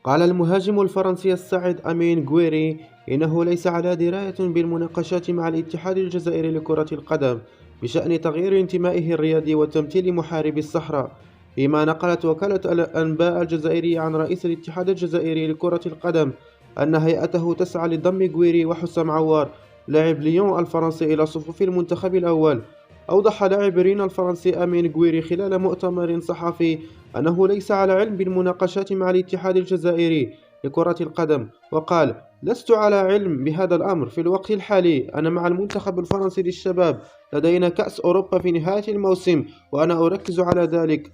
قال المهاجم الفرنسي الصاعد أمين غويري إنه ليس على دراية بالمناقشات مع الاتحاد الجزائري لكرة القدم بشأن تغيير انتمائه الرياضي وتمثيل محاربي الصحراء، فيما نقلت وكالة الأنباء الجزائرية عن رئيس الاتحاد الجزائري لكرة القدم أن هيئته تسعى لضم غويري وحسام عوار لاعب ليون الفرنسي إلى صفوف المنتخب الأول. أوضح لاعب رين الفرنسي أمين غويري خلال مؤتمر صحفي أنه ليس على علم بالمناقشات مع الاتحاد الجزائري لكرة القدم، وقال: لست على علم بهذا الأمر في الوقت الحالي، أنا مع المنتخب الفرنسي للشباب، لدينا كأس أوروبا في نهاية الموسم وأنا أركز على ذلك.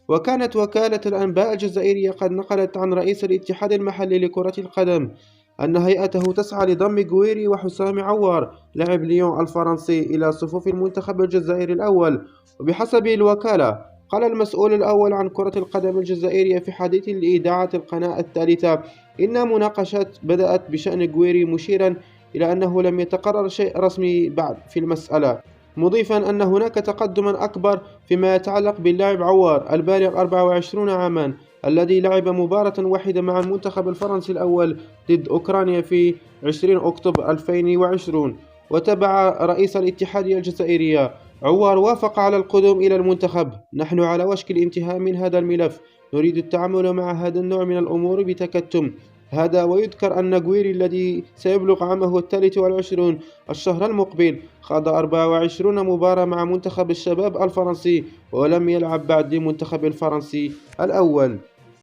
وكانت وكالة الأنباء الجزائرية قد نقلت عن رئيس الاتحاد المحلي لكرة القدم أن هيئته تسعى لضم غويري وحسام عوار لاعب ليون الفرنسي إلى صفوف المنتخب الجزائري الأول. وبحسب الوكالة، قال المسؤول الأول عن كرة القدم الجزائرية في حديث لإذاعة القناة الثالثة إن مناقشات بدأت بشأن غويري، مشيرا إلى أنه لم يتقرر شيء رسمي بعد في المسألة، مضيفا أن هناك تقدما أكبر فيما يتعلق باللاعب عوار البالغ 24 عاما الذي لعب مباراة واحدة مع المنتخب الفرنسي الأول ضد أوكرانيا في 20 أكتوبر 2020. وتبع رئيس الاتحادية الجزائرية: عوار وافق على القدوم إلى المنتخب، نحن على وشك الانتهاء من هذا الملف، نريد التعامل مع هذا النوع من الأمور بتكتم. هذا ويذكر أن غويري الذي سيبلغ عامه 23 الشهر المقبل خاض 24 مباراة مع منتخب الشباب الفرنسي ولم يلعب بعد للمنتخب الفرنسي الأول.